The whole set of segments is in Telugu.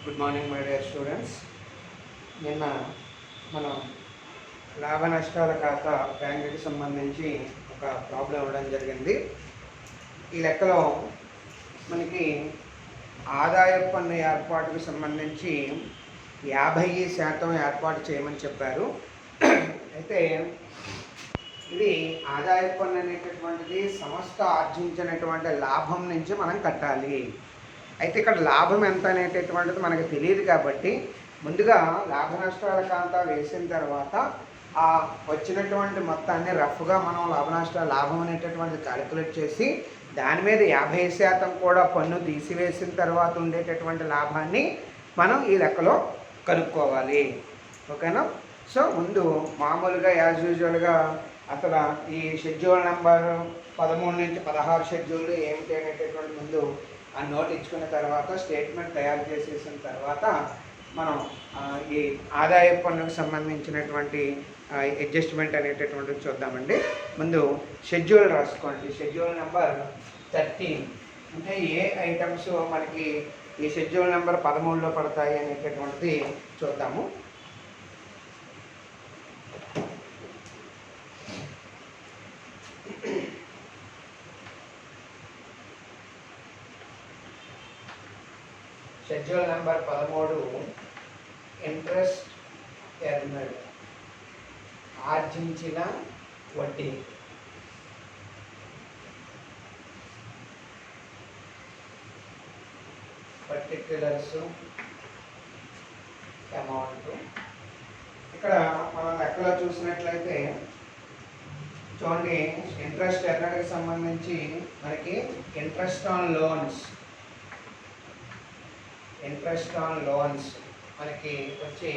Good morning my dear students. నిన్న మనం లాభ నష్టాల ఖాతా బ్యాంకుకి సంబంధించి ఒక ప్రాబ్లం ఇవ్వడం జరిగింది. ఈ లెక్కలో మనకి ఆదాయపు పన్ను ఏర్పాటుకు సంబంధించి 50% ఏర్పాటు చేయమని చెప్పారు. అయితే ఇది ఆదాయపు పన్ను అనేటటువంటిది సంస్థ ఆర్జించినటువంటి లాభం నుంచి మనం కట్టాలి. అయితే ఇక్కడ లాభం ఎంత అనేటటువంటిది మనకు తెలియదు కాబట్టి ముందుగా లాభ నష్టాల ఖాతా వేసిన తర్వాత ఆ వచ్చినటువంటి మొత్తాన్ని రఫ్గా మనం లాభం అనేటటువంటి క్యాలిక్యులేట్ చేసి దాని మీద 50% కూడా పన్ను తీసివేసిన తర్వాత ఉండేటటువంటి లాభాన్ని మనం ఈ లెక్కలో కనుక్కోవాలి. ఓకేనా? సో ముందు మామూలుగా యాజ్ యూజువల్గా అసలు ఈ షెడ్యూల్ నెంబర్ 13 నుంచి 16 షెడ్యూల్ ఏమిటి అనేటటువంటి ముందు ఆ నోట్ ఇచ్చుకున్న తర్వాత స్టేట్మెంట్ తయారు చేసేసిన తర్వాత మనం ఈ ఆదాయ పన్నుకు సంబంధించినటువంటి అడ్జస్ట్మెంట్ అనేటటువంటిది చూద్దామండి. ముందు షెడ్యూల్ రాసుకోండి. షెడ్యూల్ నెంబర్ 13 అంటే ఏ ఐటమ్స్ మనకి ఈ షెడ్యూల్ నెంబర్ 13లో పడతాయి అనేటటువంటిది చూద్దాము. షెడ్యూల్ నెంబర్ 13 ఇంట్రెస్ట్ ఎర్నడ్ ఆర్జించిన వడ్డీ. Particulars amount. ఇక్కడ మనం లెక్కలో చూసినట్లయితే చూడండి, ఇంట్రెస్ట్ ఎర్నడ్కి సంబంధించి మనకి ఇంట్రెస్ట్ ఆన్ లోన్స్ మనకి వచ్చి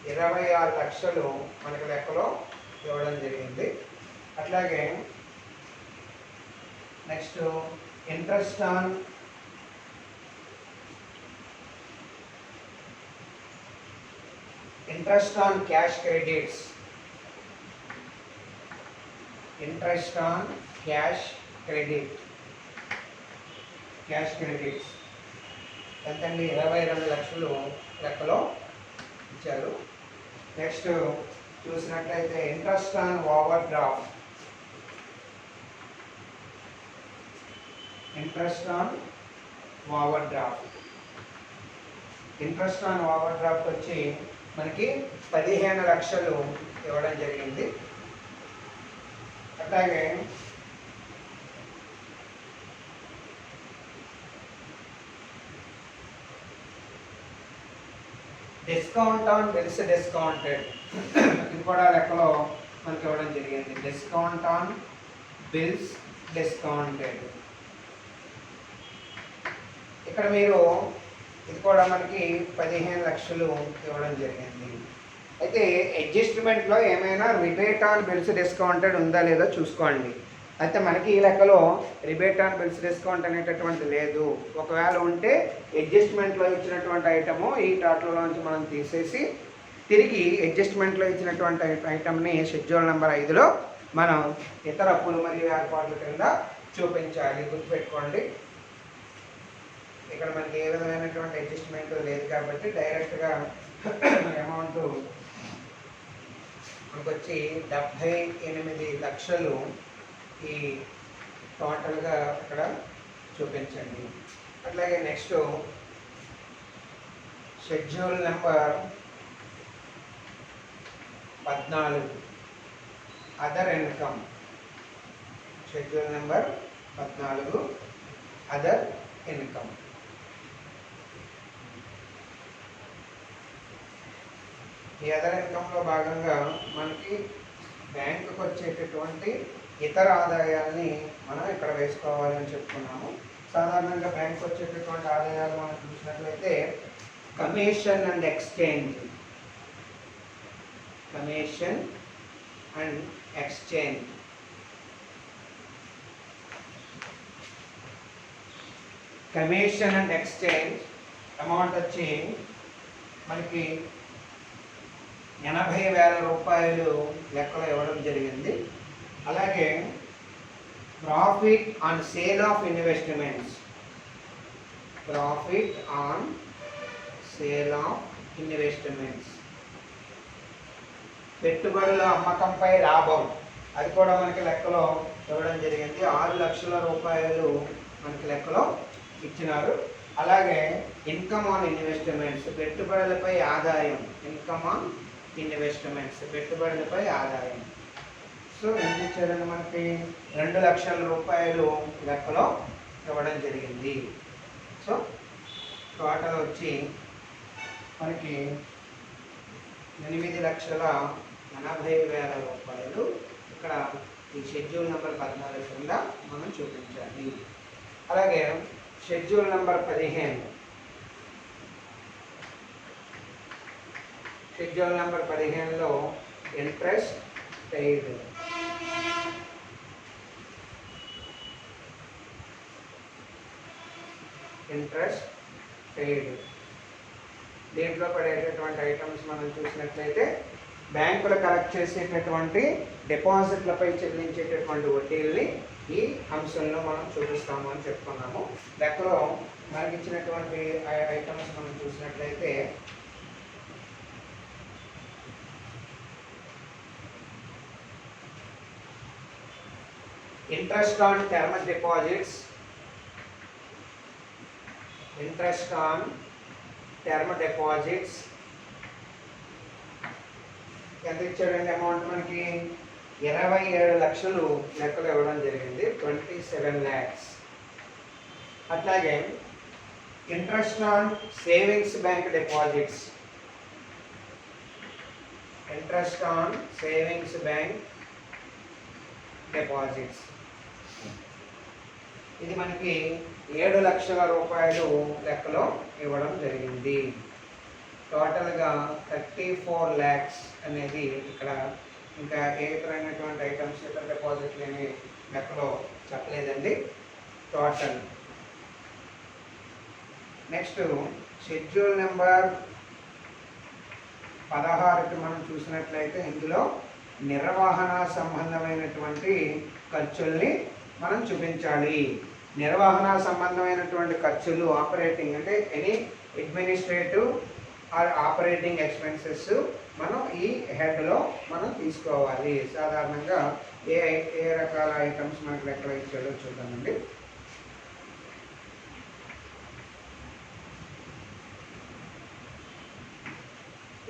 26 లక్షలు మనకి లెక్కలో ఇవ్వడం జరిగింది. అట్లాగే next interest on cash credits. ఎంతండి? 22 లక్షలు లెక్కలో ఇచ్చారు. నెక్స్ట్ చూసినట్లయితే interest on over draft. Interest on over draft వచ్చి మనకి 15 లక్షలు ఇవ్వడం జరిగింది. అట్లాగే డిస్కౌంట్ ఆన్ బిల్స్ డిస్కౌంటెడ్ ఇది కూడా లెక్కలో మనకి ఇవ్వడం జరిగింది. Discount on bills discounted. ఇక్కడ మీరు ఇది కూడా మనకి 15 లక్షలు ఇవ్వడం జరిగింది. అయితే అడ్జస్ట్మెంట్లో ఏమైనా రిబేట్ ఆన్ బిల్స్ డిస్కౌంటెడ్ ఉందా లేదా చూసుకోండి. అయితే మనకి ఈ లెక్కలో రిబేట్ ఆన్ బిల్స్ డిస్కౌంట్ అనేటటువంటి లేదు. ఒకవేళ ఉంటే అడ్జస్ట్మెంట్లో ఇచ్చినటువంటి ఐటము ఈ టాటలోంచి మనం తీసేసి తిరిగి అడ్జస్ట్మెంట్లో ఇచ్చినటువంటి ఐటమ్ని షెడ్యూల్ నెంబర్ 5లో మనం ఇతర అప్పులు మరియు ఏర్పాట్ల కింద చూపించాలి. గుర్తుపెట్టుకోండి, ఇక్కడ మనకి ఏ విధమైనటువంటి అడ్జస్ట్మెంట్ లేదు కాబట్టి డైరెక్ట్గా అమౌంట్ మనకు వచ్చి 78 లక్షలు ఈ టోటల్గా ఇక్కడ చూపించండి. అట్లాగే next schedule number 14 other income. Schedule number 14 other income. ఈ అదర్ ఇన్కంలో భాగంగా మనకి బ్యాంకుకు వచ్చేటటువంటి ఇతర ఆదాయాల్ని మనం ఇక్కడ వేసుకోవాలని చెప్పుకున్నాము. సాధారణంగా బ్యాంకు వచ్చేటటువంటి ఆదాయాలు మనం చూసినట్లయితే commission and exchange. Commission and exchange amount వచ్చి మనకి 80,000 రూపాయలు లెక్కలో ఇవ్వడం జరిగింది. అలాగే profit on sale of investments sale of investments. పెట్టుబడుల అమ్మకంపై లాభం, అది కూడా మనకి లెక్కలో ఇవ్వడం జరిగింది. 6 లక్షల రూపాయలు మనకి లెక్కలో ఇచ్చినారు. అలాగే ఇన్కమ్ ఆన్ ఇన్వెస్ట్మెంట్స్, పెట్టుబడులపై ఆదాయం. ఇన్కమ్ ఆన్ ఇన్వెస్ట్మెంట్స్, పెట్టుబడులపై ఆదాయం. సో ఎంత ఇచ్చారండి మనకి? 2 లక్షల రూపాయలు లెక్కలో ఇవ్వడం జరిగింది. సో టోటల్ వచ్చి మనకి 8,80,000 రూపాయలు ఇక్కడ ఈ షెడ్యూల్ నెంబర్ 14 కింద మనం చూపించాలి. అలాగే షెడ్యూల్ నెంబర్ 15, షెడ్యూల్ నెంబర్ 15లో ఇంట్రెస్ట్ పెయిడ్. ఇంట్రెస్ట్ పెయిడ్ దీంట్లో పడేటటువంటి ఐటమ్స్ మనం చూసినట్లయితే బ్యాంకులు కలెక్ట్ చేసేటటువంటి డిపాజిట్లపై చెల్లించేటటువంటి వడ్డీల్ని ఈ అంశంలో మనం చూపిస్తాము అని చెప్పుకున్నాము. లెక్కలో మనకి ఇచ్చినటువంటి ఐటమ్స్ మనం చూసినట్లయితే interest on term deposits, interest on term deposits ఎంత ఇచ్చాడండి అమౌంట్ మనకి? 27 లక్షలు లెక్కలు ఇవ్వడం జరిగింది, 27 lakhs. అట్లాగే interest on savings bank deposits, interest on savings bank deposits ఇది మనకి 7 లక్షల రూపాయలు లెక్కలో ఇవ్వడం జరిగింది. టోటల్గా 34 lakhs అనేది ఇక్కడ ఇంకా ఏ ఇతరమైనటువంటి ఐటమ్స్ ఇతర డిపాజిట్లు అని లెక్కలో చెప్పలేదండి. టోటల్ నెక్స్ట్ షెడ్యూల్ నెంబర్ 16కి మనం చూసినట్లయితే ఇందులో నిర్వహణ సంబంధమైనటువంటి ఖర్చుల్ని మనం చూపించాలి. నిర్వహణ సంబంధమైనటువంటి ఖర్చులు ఆపరేటింగ్ అంటే any administrative or operating expenses మనం ఈ హెడ్లో మనం తీసుకోవాలి. సాధారణంగా ఏ రకాల ఐటమ్స్ మనకు లెక్కలో ఇచ్చాడో చూద్దామండి.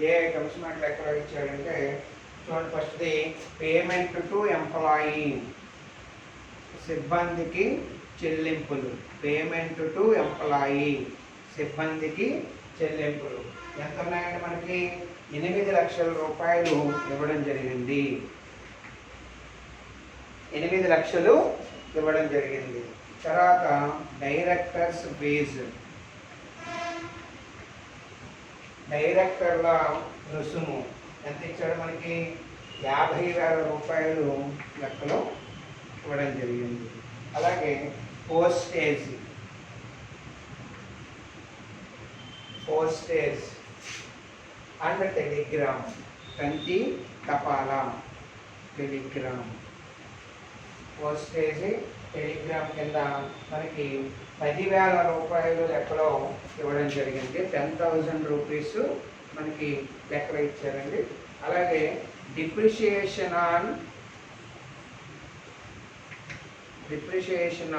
ఏ ఐటమ్స్ మనకు లెక్కలో ఇచ్చాడంటే చూడండి, ఫస్ట్ది పేమెంట్ టు ఎంప్లాయీ, సిబ్బందికి చెల్లింపులు. పేమెంట్ టు ఎంప్లాయీ, సిబ్బందికి చెల్లింపులు ఎంత ఉన్నాయండి మనకి? 8 లక్షల రూపాయలు ఇవ్వడం జరిగింది. 8 లక్షలు ఇవ్వడం జరిగింది. తర్వాత డైరెక్టర్స్ ఫీజు, డైరెక్టర్ల రుసుము ఎంత ఇచ్చాడు మనకి? 50,000 రూపాయలు లెక్కలో ఇవ్వడం జరిగింది. అలాగే పోస్టేజ్ అండ్ టెలిగ్రామ్, కంటి తపాలా టెలిగ్రామ్, పోస్టేజ్ టెలిగ్రామ్ కింద మనకి 10,000 రూపాయలు లెక్కలో ఇవ్వడం జరిగింది. 10,000 రూపీస్ మనకి లెక్కలో ఇచ్చారండి. అలాగే డిప్రిషియేషన్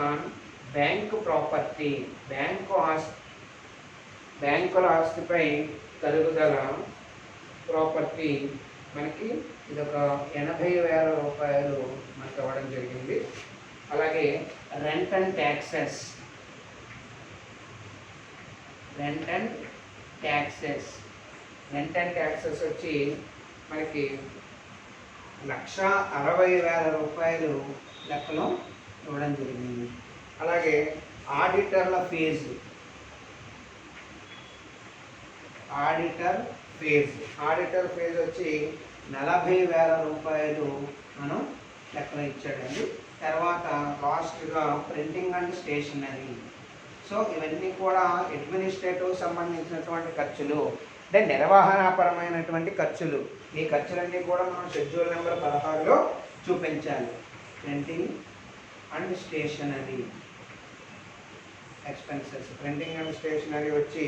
ఆన్ బ్యాంక్ ప్రాపర్టీ, బ్యాంకుల ఆస్తిపై తరుగుదల ప్రాపర్టీ మనకి ఇదొక 80,000 రూపాయలు మనకు ఇవ్వడం జరిగింది. అలాగే రెంట్ అండ్ ట్యాక్సెస్ వచ్చి మనకి 1,60,000 రూపాయలు లెక్కలో ఇవ్వడం జరిగింది. అలాగే ఆడిటర్ ఫీజు వచ్చి 40,000 రూపాయలు మనం లెక్కలో ఇచ్చాడండి. తర్వాత లాస్ట్గా ప్రింటింగ్ అండ్ స్టేషనరీ. సో ఇవన్నీ కూడా అడ్మినిస్ట్రేటివ్ సంబంధించినటువంటి ఖర్చులు, అంటే నిర్వహణాపరమైనటువంటి ఖర్చులు. ఈ ఖర్చులన్నీ కూడా మనం షెడ్యూల్ నెంబర్ 16లో చూపించాలి. Printing and stationery expenses, printing and stationery వచ్చి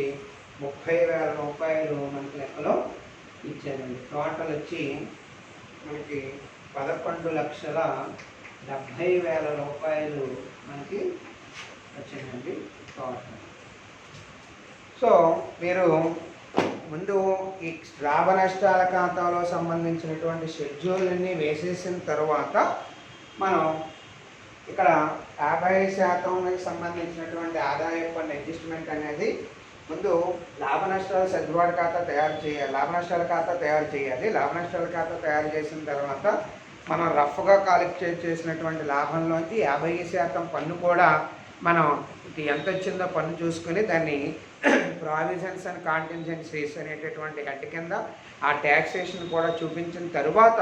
30,000 రూపాయలు మనకి లెక్కలో ఇచ్చారండి. టోటల్ వచ్చి మనకి 11,70,000 రూపాయలు మనకి వచ్చిందండి టోటల్. సో మీరు ముందు ఈ లాభ నష్టాల ఖాతాలో సంబంధించినటువంటి షెడ్యూల్ని వేసేసిన తర్వాత మనం ఇక్కడ 50% సంబంధించినటువంటి ఆదాయ పన్ను అడ్జస్ట్మెంట్ అనేది ముందు లాభ నష్టాల సర్దుబాటు ఖాతా తయారు చేయాలి. లాభ నష్టాల ఖాతా తయారు చేయాలి. లాభ నష్టాల ఖాతా తయారు చేసిన తర్వాత మనం రఫ్గా కాలిక్యులేట్ చేసినటువంటి లాభంలోంచి 50% పన్ను కూడా మనం ఇది ఎంత వచ్చిందో పన్ను చూసుకొని దాన్ని ప్రావిజన్స్ అండ్ కాంటింజెన్సీస్ అనేటటువంటి హెడ్ కింద ఆ ట్యాక్సేషన్ కూడా చూపించిన తరువాత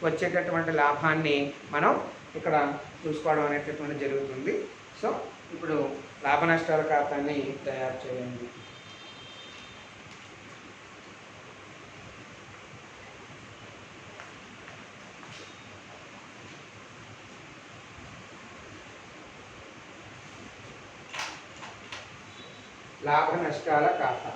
వచ్చేటటువంటి లాభాన్ని మనం ఇక్కడ చూసుకోవడం అనేటటువంటి జరుగుతుంది. సో ఇప్పుడు లాభ నష్టాల ఖాతాన్ని తయారు చేయండి. లాభ నష్టాల ఖాతా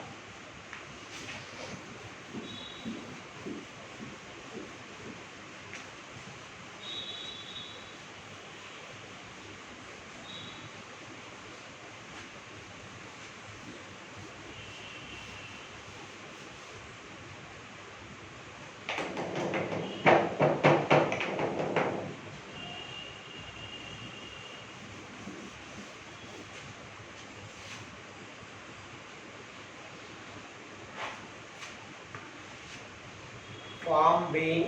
form being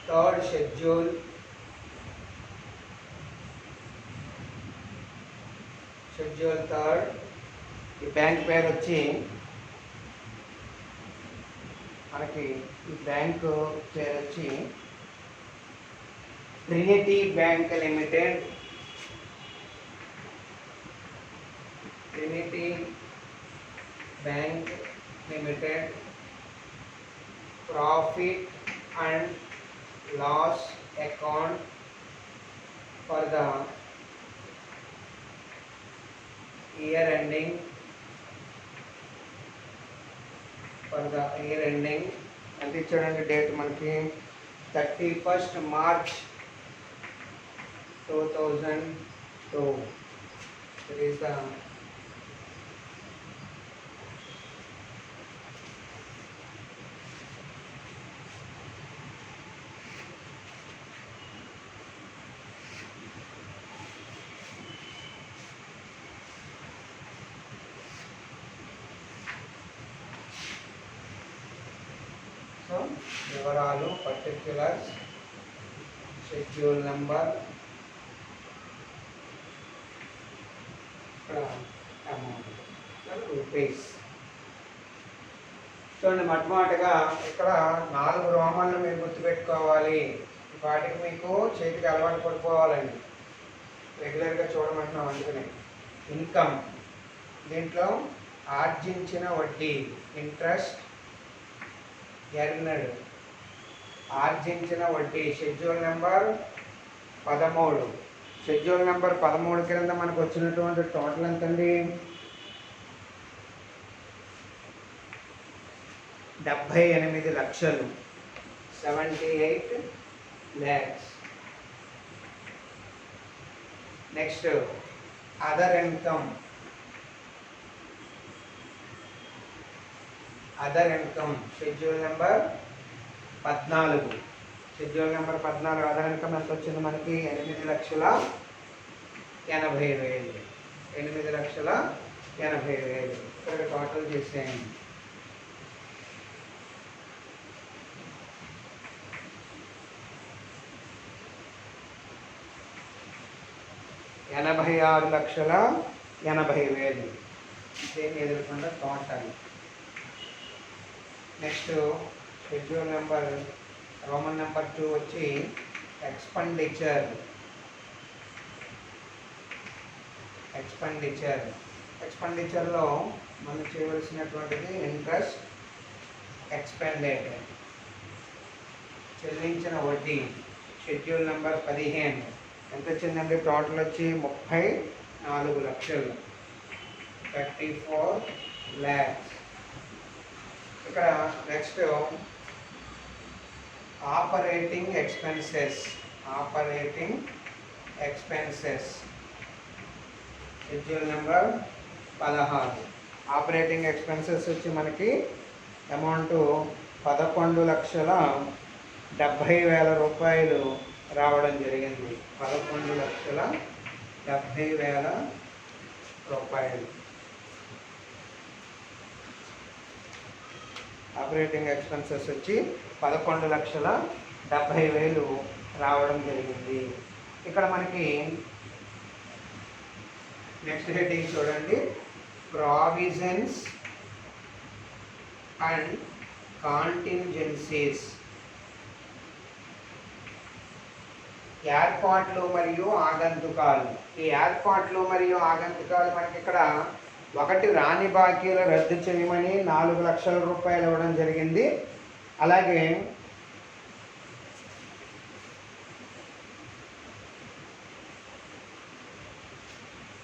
third schedule third. ఈ బ్యాంక్ పేరు వచ్చి మనకి ఈ బ్యాంకు పేరు వచ్చి Trinity bank limited. Trinity bank Limited profit and loss account for the year ending అంటే చూడండి డేట్ మనకి 31st March 2002. It is the వివరాలు పర్టిక్యులర్స్ షెడ్యూల్ నెంబర్ ఇక్కడ అమౌంట్ రూపీస్. చూడండి మొట్టమొదటిగా ఇక్కడ 4 రోమాలను మీరు గుర్తుపెట్టుకోవాలి. వాటికి మీకు చేతికి అలవాటు పడిపోవాలండి. రెగ్యులర్గా చూడమంటున్నాం అందుకని. ఇన్కమ్, దీంట్లో ఆర్జించిన వడ్డీ, ఇంట్రెస్ట్ ఎర్నడ్, ఆర్జించిన వడ్డీ. Schedule number 13. షెడ్యూల్ నెంబర్ 13 కింద మనకు వచ్చినటువంటి టోటల్ ఎంతండి? 78 లక్షలు, 78 lakhs. Next other income. Other income schedule number 14. Schedule number 14 other income ఎంత వచ్చింది మనకి? 8,80,000. 8,80,000 ఇక్కడ టోటల్ చేసేయండి. $86,80,000 దేన్ని ఎదుర్కొంటే total. Next schedule number roman number 2 వచ్చి ఎక్స్పెండిచర్లో మనం చేయవలసినటువంటిది ఇంట్రెస్ట్ ఎక్స్పెండెడ్, చెల్లించిన వడ్డీ. షెడ్యూల్ నెంబర్ 15 ఎంత వచ్చిందండి? టోటల్ వచ్చి 34 లక్షలు. 34 laక్స్. ఇక్కడ next operating expenses schedule number 16. Operating expenses వచ్చి మనకి అమౌంట్ 11,70,000 రూపాయలు రావడం జరిగింది. 11,70,000 రూపాయలు ఆపరేటింగ్ ఎక్స్పెన్సెస్ వచ్చి 11,70,000 రావడం జరిగింది. ఇక్కడ మనకి నెక్స్ట్ హెడ్డింగ్ చూడండి, ప్రావిజన్స్ అండ్ కాంటింజెన్సీస్. ఏర్పాట్లు మరియు ఆగంతుకాలు. ఈ ఏర్పాట్లు మరియు ఆగంతుకాలు మనకి ఇక్కడ ఒకటి రాని బాకీలు రద్దు చేయమని 4 లక్షల రూపాయలు ఇవ్వడం జరిగింది. అలాగే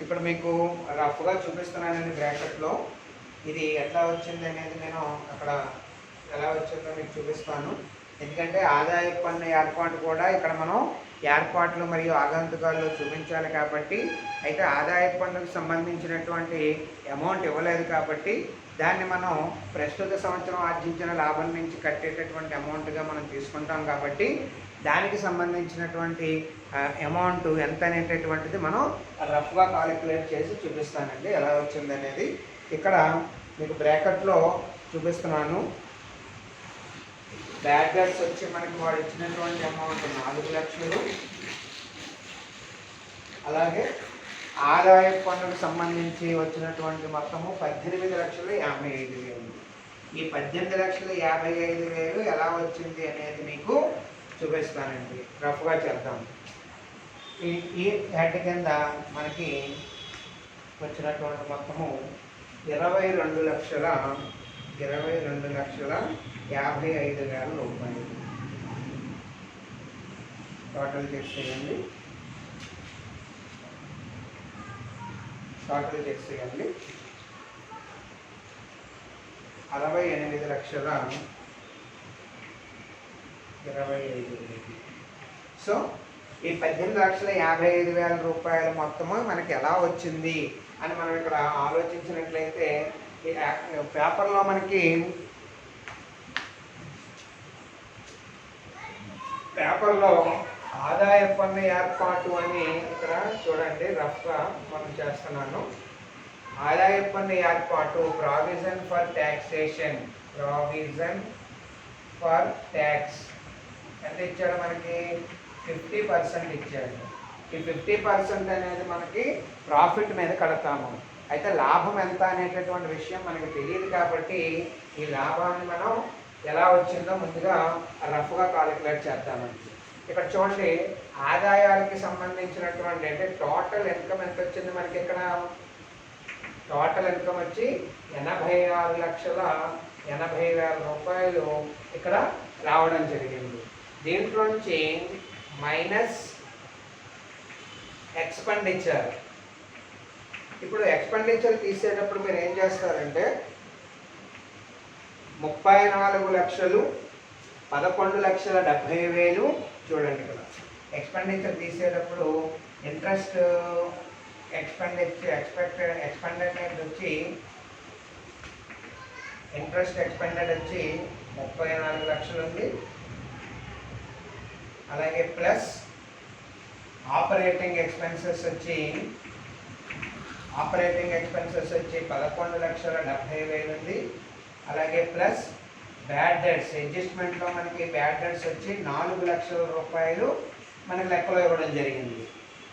ఇక్కడ మీకు రఫ్గా చూపిస్తున్నానండి బ్రాకెట్లో. ఇది ఎట్లా వచ్చింది అనేది నేను అక్కడ ఎలా వచ్చిందో మీకు చూపిస్తాను. ఎందుకంటే ఆదాయ పన్ను ఏర్పాటు కూడా ఇక్కడ మనం ఏర్పాట్లు మరియు ఆగంతుకాల్లో చూపించాలి కాబట్టి, అయితే ఆదాయ పన్నుకు సంబంధించినటువంటి అమౌంట్ ఇవ్వలేదు కాబట్టి దాన్ని మనం ప్రస్తుత సంవత్సరం ఆర్జించిన లాభం నుంచి కట్టేటటువంటి అమౌంట్గా మనం తీసుకుంటాం కాబట్టి దానికి సంబంధించినటువంటి అమౌంట్ ఎంత అనేటటువంటిది మనం రఫ్గా కాలిక్యులేట్ చేసి చూపిస్తానండి ఎలా వచ్చింది అనేది. ఇక్కడ మీకు బ్రాకెట్లో చూపిస్తున్నాను. బ్యాడ్ డెట్స్ వచ్చి మనకి వాడు ఇచ్చినటువంటి అమౌంట్ 4 లక్షలు. అలాగే ఆదాయ పన్నుకు సంబంధించి వచ్చినటువంటి మొత్తము 18,55,000. ఈ 18,55,000 ఎలా వచ్చింది అనేది మీకు చూపిస్తానండి. రఫ్గా చేద్దాం. ఈ హెడ్ కింద మనకి వచ్చినటువంటి మొత్తము 22,55,000 రూపాయలు. టోటల్ చేసేయండి. 68,25,000. సో ఈ 18,55,000 రూపాయల మొత్తము మనకి ఎలా వచ్చింది అని మనం ఇక్కడ ఆలోచించినట్లయితే, ఈ పేపర్లో మనకి ఆదాయ పన్ను ఏర్పాటు అని ఇక్కడ చూడండి రఫ్గా మనం చేస్తున్నాను. ఆదాయ పన్ను ఏర్పాటు ప్రావిజన్ ఫర్ ట్యాక్స్ ఎంత ఇచ్చాడు మనకి? 50% ఇచ్చాడు. ఈ 50% అనేది మనకి ప్రాఫిట్ మీద కడతాము. అయితే లాభం ఎంత అనేటటువంటి విషయం మనకి తెలియదు కాబట్టి ఈ లాభాన్ని మనం ఎలా వచ్చిందో ముందుగా రఫ్గా కాలిక్యులేట్ చేద్దామండి. ఇక్కడ చూడండి, ఆదాయాలకి సంబంధించినటువంటి అంటే టోటల్ ఇన్కమ్ ఎంత వచ్చింది మనకి? ఇక్కడ టోటల్ ఇన్కమ్ వచ్చి 86,80,000 రూపాయలు ఇక్కడ రావడం జరిగింది. దీంట్లోంచి మైనస్ ఎక్స్పెండిచర్. ఇప్పుడు ఎక్స్పెండిచర్ తీసేటప్పుడు మీరు ఏం చేస్తారంటే 34,00,000, 11,70,000 చూడండి. ఇక్కడ ఎక్స్పెండిచర్ తీసేటప్పుడు ఇంట్రెస్ట్ ఎక్స్పెండెడ్ వచ్చి ఇంట్రెస్ట్ ఎక్స్పెండెడ్ వచ్చి 34,00,000 ఉంది. అలాగే ప్లస్ ఆపరేటింగ్ ఎక్స్పెన్సెస్ వచ్చి 11,70,000 ఉంది. అలాగే ప్లస్ బ్యాడ్ డెట్స్ అడ్జస్ట్మెంట్లో మనకి బ్యాడ్ డెట్స్ వచ్చి 4 లక్షల రూపాయలు మనకి లెక్కలో ఇవ్వడం జరిగింది.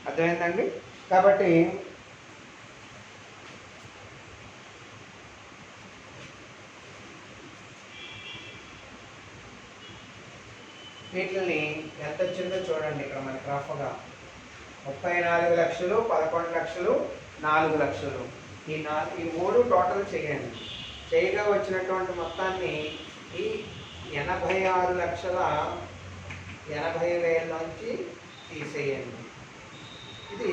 అర్థమైందండి? కాబట్టి వీటిని ఎంత వచ్చిందో చూడండి. ఇక్కడ మనకి రఫ్గా 34 లక్షలు, 11 లక్షలు, 4 లక్షలు. ఈ 3 టోటల్ చేయండి. చేయగా వచ్చినటువంటి మొత్తాన్ని ఈ 86,80,000 నుంచి తీసేయండి. ఇది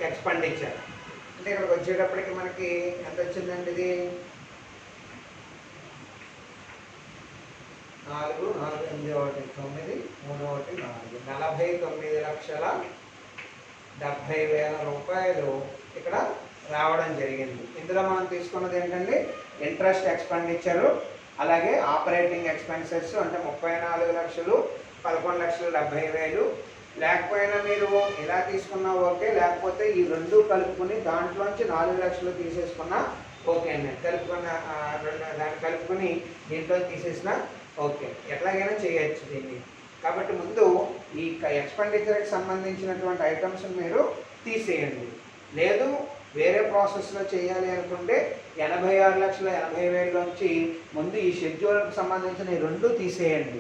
ఎక్స్పెండిచర్. అంటే ఇక్కడికి వచ్చేటప్పటికి మనకి ఎంత వచ్చిందండి ఇది 4 4 8 1 9 3 1 4 49,70,000 రూపాయలు ఇక్కడ రావడం జరిగింది. ఇందులో మనం తీసుకున్నది ఏంటంటే ఇంట్రెస్ట్ ఎక్స్పెండిచరు, అలాగే ఆపరేటింగ్ ఎక్స్పెన్సెస్ అంటే 34 లక్షలు, 11,70,000. లేకపోయినా మీరు ఇలా తీసుకున్నా ఓకే, లేకపోతే ఈ రెండు కలుపుకుని దాంట్లోంచి 4 లక్షలు తీసేసుకున్నా ఓకే అండి. దాన్ని కలుపుకుని దీంట్లో తీసేసిన ఓకే, ఎట్లాగైనా చేయొచ్చు దీన్ని. కాబట్టి ముందు ఈ ఎక్స్పెండిచర్కి సంబంధించినటువంటి ఐటమ్స్ మీరు తీసేయండి. లేదు వేరే ప్రాసెస్లో చేయాలి అనుకుంటే 86,80,000లోంచి ముందు ఈ షెడ్యూల్కి సంబంధించిన ఈ రెండు తీసేయండి,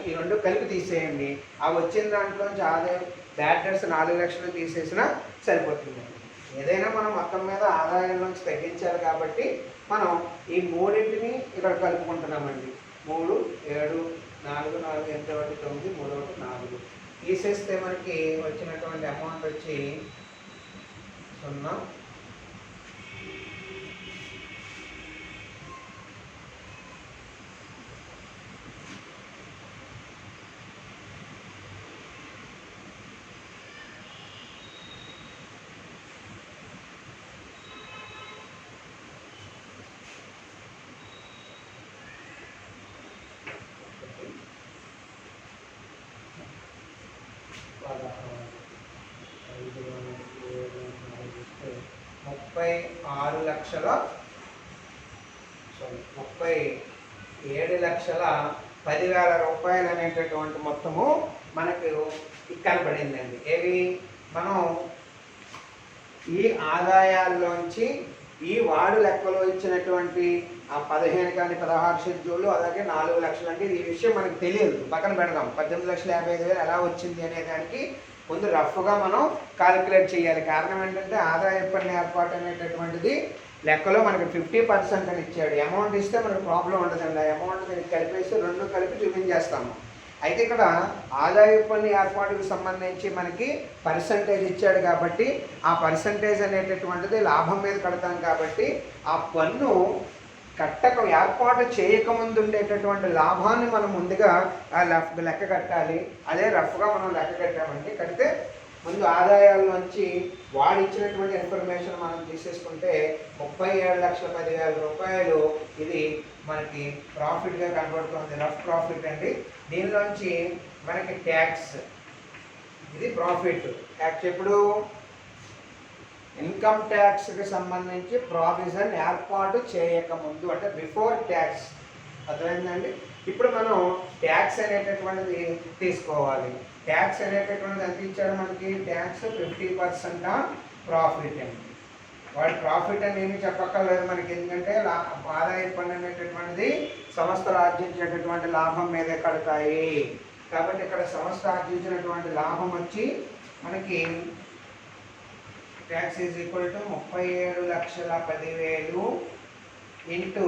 ఈ రెండు కలిపి తీసేయండి. ఆ వచ్చిన దాంట్లోంచి ఆదాయం బ్యాడ్ డెట్స్ 4 లక్షలు తీసేసినా సరిపోతుందండి. ఏదైనా మనం మొత్తం మీద ఆదాయం నుంచి తగ్గించాలి కాబట్టి మనం ఈ మూడింటిని ఇక్కడ కలుపుకుంటున్నామండి. 3 7 4 4 8 1 9 3 1 4 తీసేస్తే మనకి వచ్చినటువంటి అమౌంట్ వచ్చి 0 37,10,000 రూపాయలు అనేటటువంటి మొత్తము మనకు ఇక్కడ పడిందండి. ఏవి మనం ఈ ఆదాయాల్లోంచి ఈ వాడు లెక్కలో ఇచ్చినటువంటి ఆ 15 కానీ 16 షెడ్యూళ్ళు, అలాగే 4 లక్షలు అంటే ఈ విషయం మనకు తెలియదు, పక్కన పెడదాం. 18,55,000 ఎలా వచ్చింది అనే దానికి ముందు రఫ్గా మనం కాలిక్యులేట్ చేయాలి. కారణం ఏంటంటే ఆదాయ పన్ను ఏర్పాటు అనేటటువంటిది లెక్కలో మనకి 50% అని ఇచ్చాడు. అమౌంట్ ఇస్తే మనకు ప్రాబ్లం ఉండదండి. ఆ అమౌంట్ దీనికి కలిపేసి రెండు కలిపి చూపించేస్తాము. అయితే ఇక్కడ ఆదాయ పన్ను ఏర్పాటుకు సంబంధించి మనకి పర్సంటేజ్ ఇచ్చాడు కాబట్టి ఆ పర్సంటేజ్ అనేటటువంటిది లాభం మీద కడతాం కాబట్టి ఆ పన్ను ఏర్పాటు చేయకముందు ఉండేటటువంటి లాభాన్ని మనం ముందుగా లెక్క కట్టాలి. అదే రఫ్గా మనం లెక్క కట్టామండి. కడితే ముందు ఆదాయాల్లోంచి వాడు ఇచ్చినటువంటి ఇన్ఫర్మేషన్ మనం తీసేసుకుంటే 37,10,000 రూపాయలు ఇది మనకి ప్రాఫిట్గా కనబడుతుంది. రఫ్ ప్రాఫిట్ అండి. దీనిలోంచి మనకి ట్యాక్స్, ఇది ప్రాఫిట్. ట్యాక్స్ ఎప్పుడు ఇన్కమ్ ట్యాక్స్కి సంబంధించి ప్రావిజన్ ఏర్పాటు చేయకముందు, అంటే బిఫోర్ ట్యాక్స్. అర్థమైందండి. ఇప్పుడు మనం ట్యాక్స్ అనేటటువంటిది తీసుకోవాలి. ట్యాక్స్ అనేటటువంటిది ఎంత ఇచ్చాడు మనకి? ట్యాక్స్ 50% ఆన్ ప్రాఫిట్ అండి. వాడి ప్రాఫిట్ అని ఏమి చెప్పక్కర్లేదు మనకి, ఎందుకంటే ఆదాయ పన్ను అనేటటువంటిది సంస్థలు ఆర్జించేటటువంటి లాభం మీదే కడతాయి. కాబట్టి ఇక్కడ సంస్థ ఆర్జించినటువంటి లాభం వచ్చి మనకి tax is equal to 37,10,000 into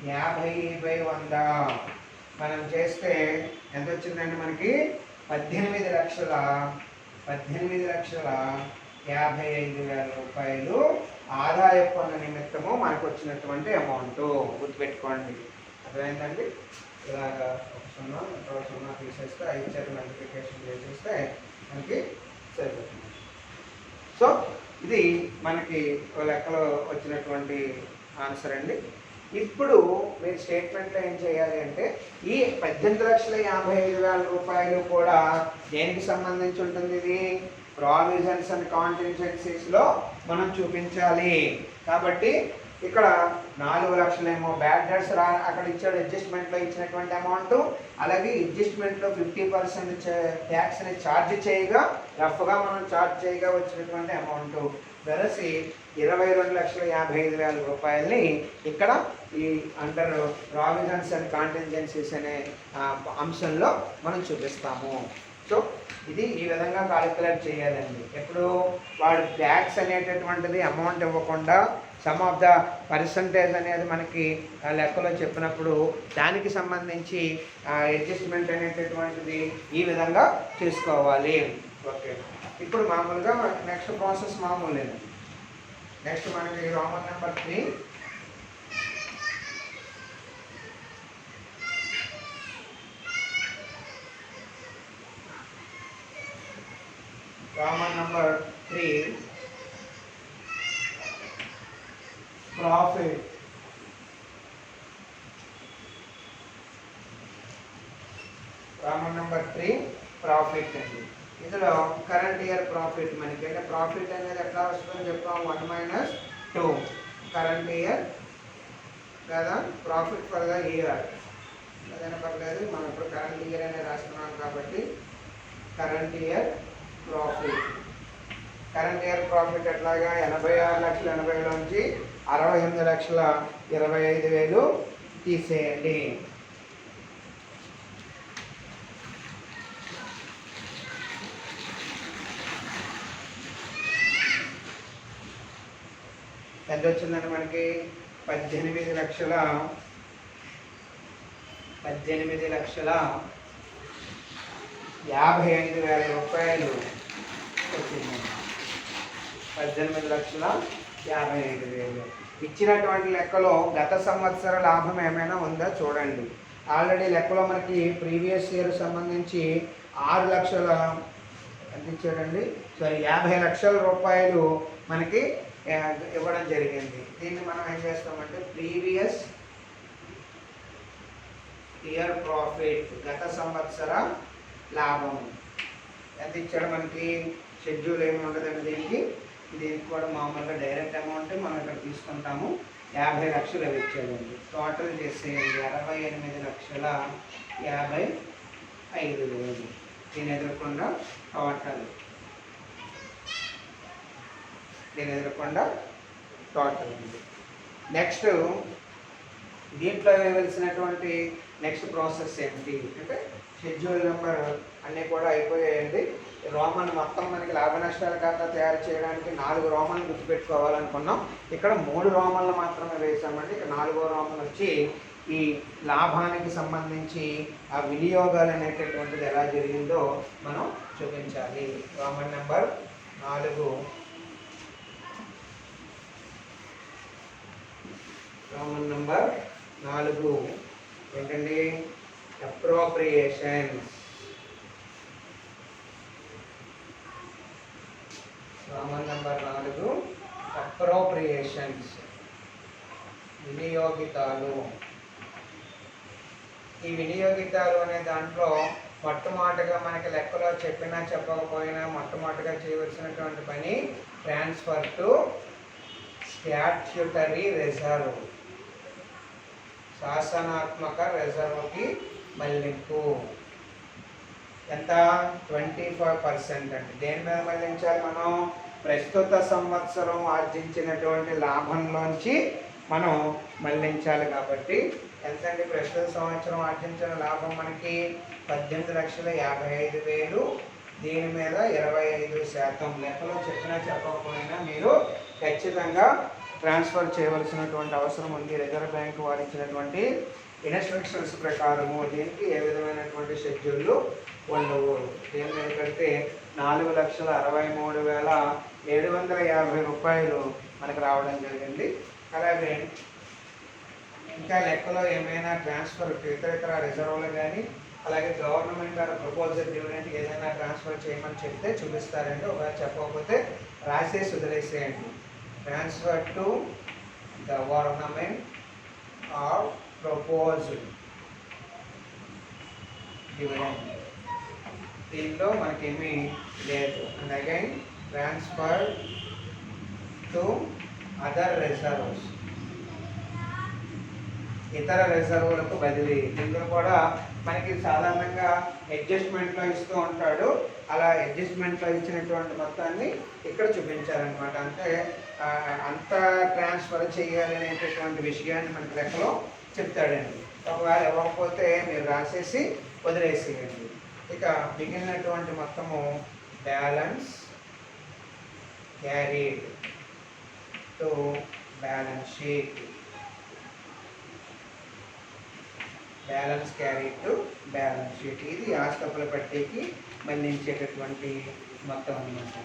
50/100 మనం చేస్తే ఎంత వచ్చిందండి మనకి? 18,55,000 రూపాయలు ఆదాయ పన్ను నిమిత్తము మనకు వచ్చినటువంటి అమౌంట్. గుర్తుపెట్టుకోండి. అర్థమైందండి. ఇలాగా 0 0 తీసేస్తే 5 చేత మల్టిప్లికేషన్ చేసేస్తే మనకి సరిపోతుంది. సో ఇది మనకి లెక్కలో వచ్చినటువంటి ఆన్సర్ అండి. ఇప్పుడు మీరు స్టేట్మెంట్లో ఏం చేయాలి అంటే ఈ 18,55,000 రూపాయలు కూడా దేనికి సంబంధించి ఉంటుంది? ఇది ప్రావిజన్స్ అండ్ కాంటింజెన్సీస్లో మనం చూపించాలి. కాబట్టి ఇక్కడ 4 లక్షలేమో బ్యాడ్ డెట్స్ అక్కడ ఇచ్చాడు, అడ్జస్ట్మెంట్లో ఇచ్చినటువంటి అమౌంట్. అలాగే అడ్జస్ట్మెంట్లో 50% ట్యాక్స్ని ఛార్జ్ చేయగా, రఫ్గా మనం ఛార్జ్ చేయగా వచ్చినటువంటి అమౌంట్ వెరసి 22,55,000 రూపాయలని ఇక్కడ ఈ అండర్ ప్రావిజన్స్ అండ్ కాంటింజెన్సీస్ అనే అంశంలో మనం చూపిస్తాము. సో ఇది ఈ విధంగా కాలిక్యులేట్ చేయాలండి. ఎప్పుడు వాడు ట్యాక్స్ అనేటటువంటిది అమౌంట్ ఇవ్వకుండా సమ్ ఆఫ్ ద పర్సంటేజ్ అనేది మనకి లెక్కలో చెప్పినప్పుడు దానికి సంబంధించి అడ్జస్ట్మెంట్ అనేటటువంటిది ఈ విధంగా చేసుకోవాలి. ఓకే. ఇప్పుడు మామూలుగా నెక్స్ట్ ప్రాసెస్ మామూలేనండి. నెక్స్ట్ మనకి Roman number 3. Roman number 3 profit. Roman number 3 profit అండి. ఇందులో కరెంట్ ఇయర్ ప్రాఫిట్ మనకి అంటే ప్రాఫిట్ అనేది ఎట్లా వస్తుందని చెప్పాం, 1 - 2 కరెంట్ ఇయర్ లేదా ప్రాఫిట్ ఫర్ ద ఇయర్ ఏదైనా పర్లేదు. మనం ఇప్పుడు కరెంట్ ఇయర్ అనేది రాస్తున్నాం కాబట్టి current year profit. Current year profit ఎట్లాగా 86,80,000లోంచి 68,25,000 తీసేయండి. ఎంత వచ్చిందంటే మనకి 18,55,000 రూపాయలు వచ్చింది. 18,55,000. ఇచ్చినటువంటి లెక్కలో గత సంవత్సర లాభం ఏమైనా ఉందా చూడండి. ఆల్రెడీ లెక్కలో మనకి ప్రీవియస్ ఇయర్ సంబంధించి 6 లక్షల ఎంత ఇచ్చాడండి, సారీ 50 లక్షల రూపాయలు మనకి ఇవ్వడం జరిగింది. దీన్ని మనం ఏం చేస్తామంటే ప్రీవియస్ ఇయర్ ప్రాఫిట్ గత సంవత్సర లాభం ఎంత ఇచ్చాడు మనకి, షెడ్యూల్ ఏమి ఉండదండి దీనికి కూడా మామూలుగా డైరెక్ట్ అమౌంట్ మనం ఇక్కడ తీసుకుంటాము. 50 లక్షలు ఇచ్చాడండి. టోటల్ చేసేయండి 68,55,000. దీని ఎదురకుండా టోటల్ ఉంది. నెక్స్ట్ దీంట్లో వేయవలసినటువంటి నెక్స్ట్ ప్రాసెస్ ఏంటి అంటే షెడ్యూల్ నెంబర్ అన్నీ కూడా అయిపోయాయండి. రోమన్ మొత్తం మనకి లాభ నష్టాల ఖాతా తయారు చేయడానికి 4 రోమన్లు గుర్తుపెట్టుకోవాలనుకున్నాం. ఇక్కడ 3 రోమన్లు మాత్రమే వేసామండి. ఇక 4వ రోమన్ వచ్చి ఈ లాభానికి సంబంధించి ఆ వినియోగాలు అనేటటువంటిది ఎలా జరిగిందో మనం చూపించాలి. రోమన్ నెంబర్ 4 ఏంటండి, అప్రోప్రియేషన్స్. రోమన్ నెంబర్ 4 అప్రోప్రియేషన్స్, వినియోగితాలు. ఈ వినియోగితాలు అనే దాంట్లో మొట్టమొదటిగా మనకి లెక్కలో చెప్పినా చెప్పకపోయినా మొట్టమొదటిగా చేయవలసినటువంటి పని ట్రాన్స్ఫర్ టు స్టాట్యూటరీ రిజర్వ్, శాసనాత్మక రిజర్వ్కి మళ్లింపు. ఎంత 25% అండి. దేని మీద మళ్లించాలి మనం, ప్రస్తుత సంవత్సరం ఆర్జించినటువంటి లాభంలోంచి మనం మళ్లించాలి. కాబట్టి ఎంతండి, ప్రస్తుత సంవత్సరం ఆర్జించిన లాభం మనకి 18,55,000. దీని మీద 25%. లెక్కలో చెప్పినా చెప్పకపోయినా మీరు ఖచ్చితంగా ట్రాన్స్ఫర్ చేయవలసినటువంటి అవసరం ఉంది. రిజర్వ్ బ్యాంక్ వారు ఇచ్చినటువంటి ఇన్స్ట్రక్షన్స్ ప్రకారము దీనికి ఏ విధమైనటువంటి షెడ్యూళ్ళు ఉండవు. దీని మీద కడితే 4,63,750 రూపాయలు మనకు రావడం జరిగింది. అలాగే ఇంకా లెక్కలో ఏమైనా ట్రాన్స్ఫర్ ఇతర రిజర్వ్లు కానీ అలాగే గవర్నమెంట్ గారు ప్రపోజల్ డివిడెంట్ ఏదైనా ట్రాన్స్ఫర్ చేయమని చెప్తే చూపిస్తారండి. ఒకవేళ చెప్పకపోతే రాసేసి వదిలేసేయండి. Transfer to government are proposed dividend, దీనిలో మనకేమీ లేదు. And again transfer to other reserves, ఇతర రిజర్వులకు బదిలీ. దీంట్లో కూడా మనకి సాధారణంగా అడ్జస్ట్మెంట్లో ఇస్తూ ఉంటాడు. అలా అడ్జస్ట్మెంట్లో ఇచ్చినటువంటి మొత్తాన్ని ఇక్కడ చూపించాలన్నమాట. అంటే అంత ట్రాన్స్ఫర్ చేయాలి అనేటటువంటి విషయాన్ని మనకి లెక్కలో చెప్తాడండి. ఒకవేళ ఇవ్వకపోతే మీరు రాసేసి వదిలేసేయండి. ఇక మిగిలినటువంటి మొత్తము balance carried to balance sheet, balance carry to balance sheet. ఇది ఆస్తుల పట్టీకి మళ్ళించేటటువంటి మొత్తం అన్నమాట.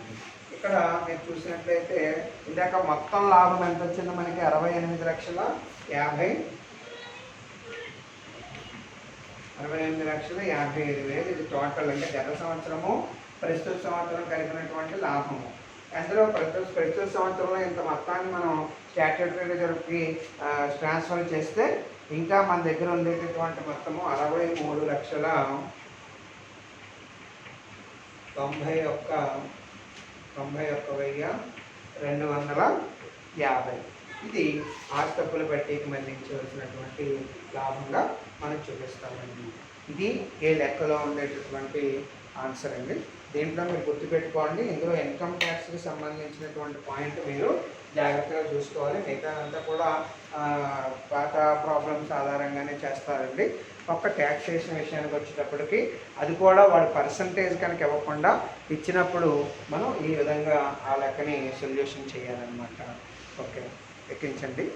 ఇక్కడ మీరు చూసినట్లయితే ఇందాక మొత్తం లాభం ఎంత వచ్చిందో మనకి 68,50,000 ఇది టోటల్. అంటే గత సంవత్సరము ప్రస్తుత సంవత్సరం కలిగినటువంటి లాభము. అందులో ప్రస్తుత సంవత్సరంలో ఇంత మొత్తాన్ని మనం స్టాట్యూటరీ రిజర్వ్కి ట్రాన్స్ఫర్ చేస్తే ఇంకా మన దగ్గర ఉండేటటువంటి మొత్తము 63,91,250. ఇది ఆస్తప్పుల బట్టీకి మళ్లించవలసినటువంటి లాభంగా మనం చూపిస్తామండి. ఇది ఏ లెక్కలో ఉండేటటువంటి ఆన్సర్ అండి. దీంట్లో మీరు గుర్తుపెట్టుకోండి, ఇందులో ఇన్కమ్ ట్యాక్స్కి సంబంధించినటువంటి పాయింట్ మీరు జాగ్రత్తగా చూసుకోవాలి. మిగతాదంతా కూడా పాత ప్రాబ్లమ్స్ ఆధారంగానే చేస్తారండి. ఒక్క ట్యాక్సేషన్ విషయానికి వచ్చేటప్పటికి అది కూడా వాడు పర్సంటేజ్ కనుక ఇవ్వకుండా ఇచ్చినప్పుడు మనం ఈ విధంగా ఆ లెక్కని సొల్యూషన్ చేయాలన్నమాట. ఓకే, ఎక్కించండి.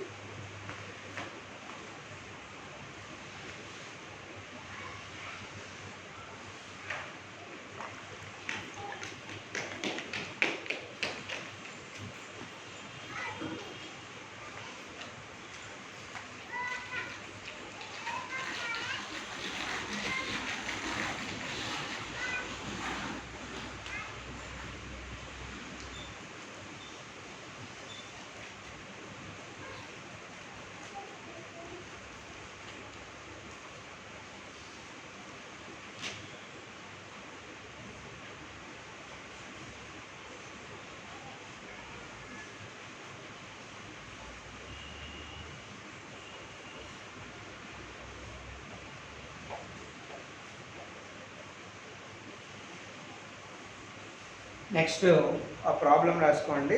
నెక్స్ట్ ఆ ప్రాబ్లం రాసుకోండి.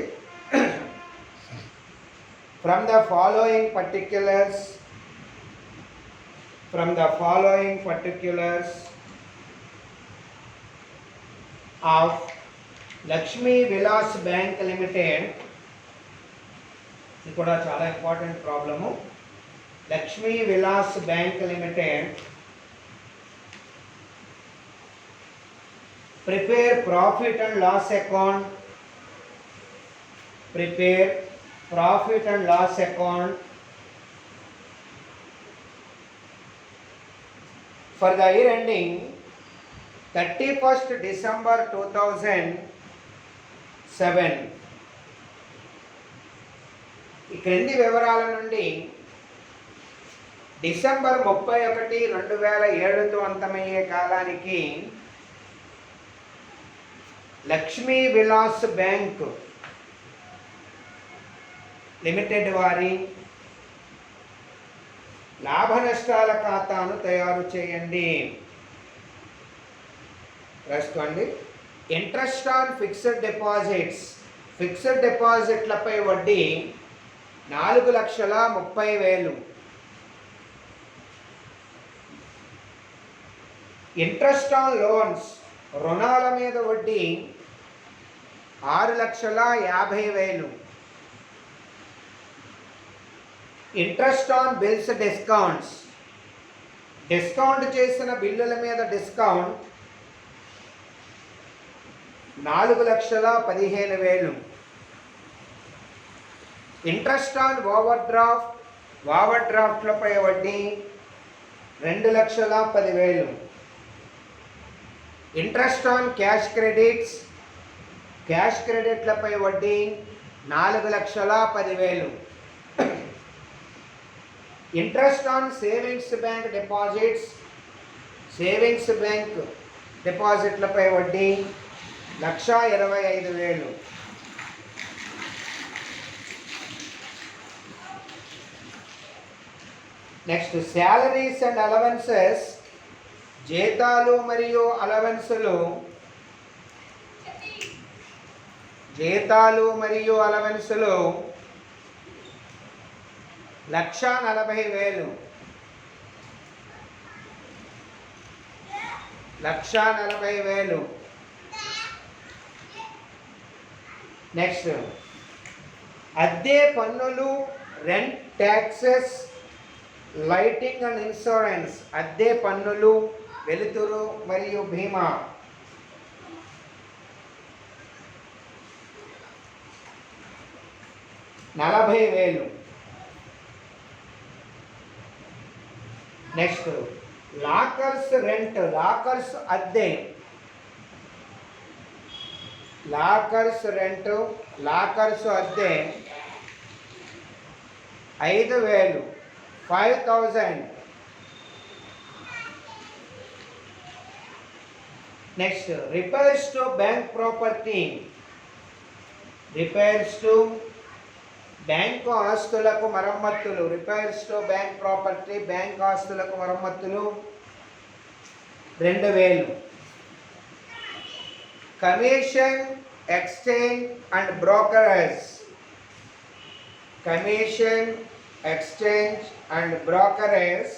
From the following particulars of Lakshmi Vilas bank limited, ఇది కూడా చాలా important problem. Lakshmi Vilas bank limited prepare profit and loss account for the year ending 31st December 2007. ఈ క్రింది వివరాల నుండి డిసెంబర్ 31, 2007తో అంతమయ్యే కాలానికి లక్ష్మీ విలాస్ బ్యాంక్ లిమిటెడ్ వారి లాభ నష్టాల ఖాతాను తయారు చేయండి. రాసుకోండి. ఇంట్రెస్ట్ ఆన్ ఫిక్స్డ్ డిపాజిట్లపై వడ్డీ 4,30,000. ఇంట్రెస్ట్ ఆన్ లోన్స్, రుణాల మీద వడ్డీ 6,50,000. ఇంట్రెస్ట్ ఆన్ బిల్స్ డిస్కౌంట్ చేసిన బిల్లుల మీద డిస్కౌంట్ 4,15,000. ఇంట్రెస్ట్ ఆన్ ఓవర్డ్రాఫ్ట్లపై వడ్డీ 2,10,000. ఇంట్రెస్ట్ ఆన్ క్యాష్ క్రెడిట్లపై వడ్డీ 4,10,000. ఇంట్రెస్ట్ ఆన్ సేవింగ్స్ బ్యాంక్ డిపాజిట్లపై వడ్డీ 1,25,000. నెక్స్ట్ శాలరీస్ అండ్ అలవెన్సెస్, జీతాలు మరియు అలవెన్సులు 1,40,000. 1,40,000. నెక్స్ట్ అద్దె పన్నులు, rent taxes, lighting and insurance, అద్దె పన్నులు, వెలుతురు మరియు బీమా 40,000. నెక్స్ట్ లాకర్స్ రెంట్, లాకర్స్ అద్దె, లాకర్స్ రెంట్, లాకర్స్ అద్దె 5,000, 5,000. Next repairs to bank property, repairs to bank ఆస్తులకు మరమ్మతులు, repairs to bank property, bank ఆస్తులకు మరమ్మతులు 2,000. Commission, exchange and brokerage, commission, exchange and brokerage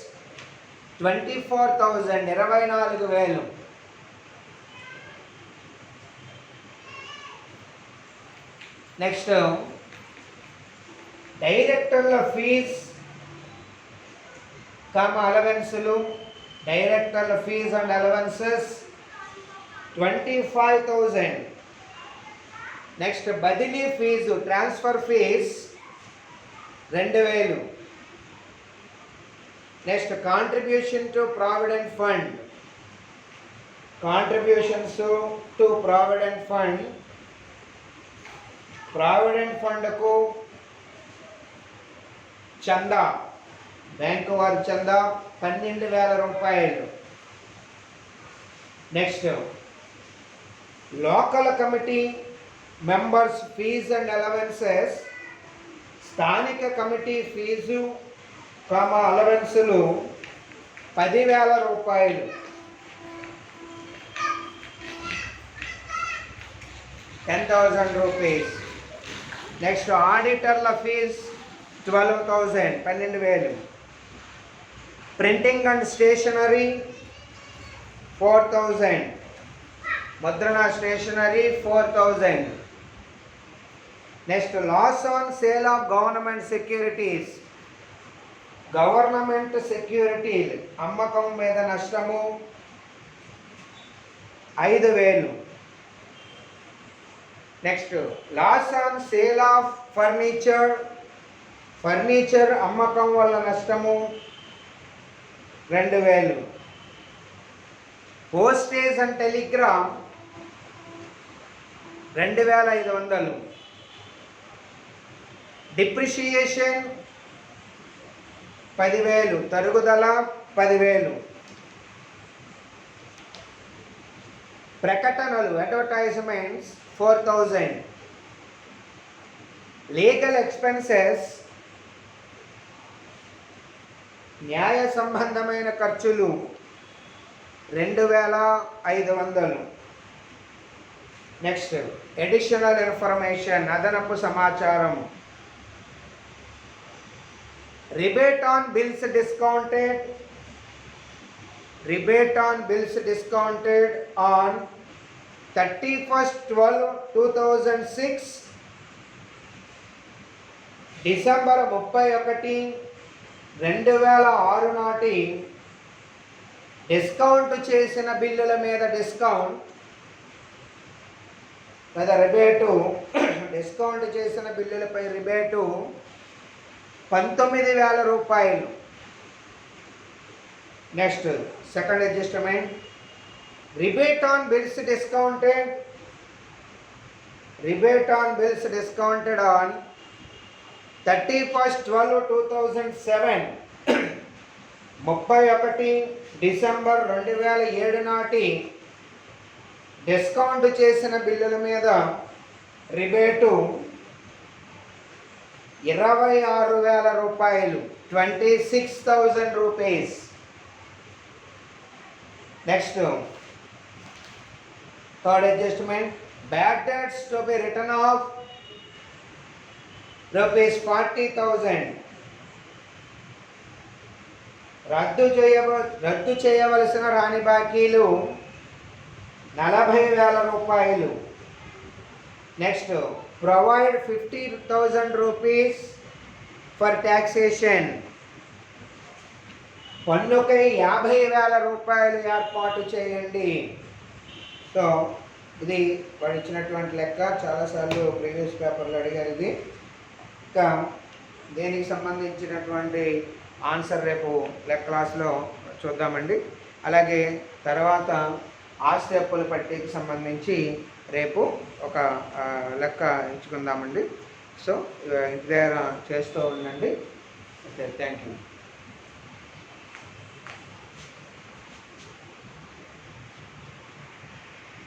24,000, 24,000. Next డైరెక్టర్ల ఫీజ్ అలవెన్సులు, డైరెక్టర్ల ఫీజ్ అండ్ అలవెన్సెస్ 25,000. నెక్స్ట్ బదిలీ fee, transfer fees 2,000. Next contribution to provident fund, contributions to provident fund, provident ఫండ్కు చందా, బ్యాంకు వారి చందా 12,000 రూపాయలు. Next local committee members fees and allowances, స్థానిక కమిటీ ఫీజు అలవెన్సులు 10,000 రూపాయలు. 10,000 rupees. నెక్స్ట్ ఆడిటర్ల ఫీజ్ 12,000, 12,000. ప్రింటింగ్ అండ్ స్టేషనరీ 4,000, ముద్రణ stationery 4,000. Next loss on sale of government securities, government సెక్యూరిటీలు అమ్మకం మీద నష్టము 5,000. Next loss on sale of furniture, furniture అమ్మకం వల్ల నష్టము 2,000. Postage and Telegram 2,500. డిప్రిషియేషన్ 10,000, తరుగుదల 10,000. ప్రకటనలు అడ్వర్టైజ్మెంట్స్ 4,000. లీగల్ ఎక్స్పెన్సెస్ న్యాయ సంబంధమైన ఖర్చులు 2,500. నెక్స్ట్ అడిషనల్ ఇన్ఫర్మేషన్, అదనపు సమాచారం. Rebate on bills discounted, rebate on bills discounted on 31/12/2006, December 31, 2006 నాటి డిస్కౌంట్ చేసిన బిల్లుల మీద డిస్కౌంట్ లేదా రిబేటు, డిస్కౌంట్ చేసిన బిల్లులపై రిబేటు 19,000 రూపాయలు. Next second adjustment, rebate on bills discounted, rebate on bills discounted on 31/12/2007, 31 December 2007 నాటి డిస్కౌంట్ చేసిన బిల్లుల మీద రిబేటు 26,000 రూపాయలు, 26,000 rupees. Next third adjustment, bad debts to be written off ₹40,000. రద్దు చేయవలసిన రాని బాకీలు 40,000 రూపాయలు. Next provide 50,000 rupees for taxation, పన్నుకై 50,000 రూపాయలు ఏర్పాటు చేయండి. సో ఇది వాడు ఇచ్చినటువంటి లెక్క, చాలాసార్లు ప్రీవియస్ పేపర్లో అడిగారు ఇది. ఇంకా దీనికి సంబంధించినటువంటి ఆన్సర్ రేపు క్లాస్లో చూద్దామండి. అలాగే తర్వాత ఆస్తి అప్పుల పట్టీకి సంబంధించి రేపు ఒక లెక్క ఎంచుకుందామండి. సో ఇంటి దగ్గర చేస్తూ ఉండండి. Okay, thank you.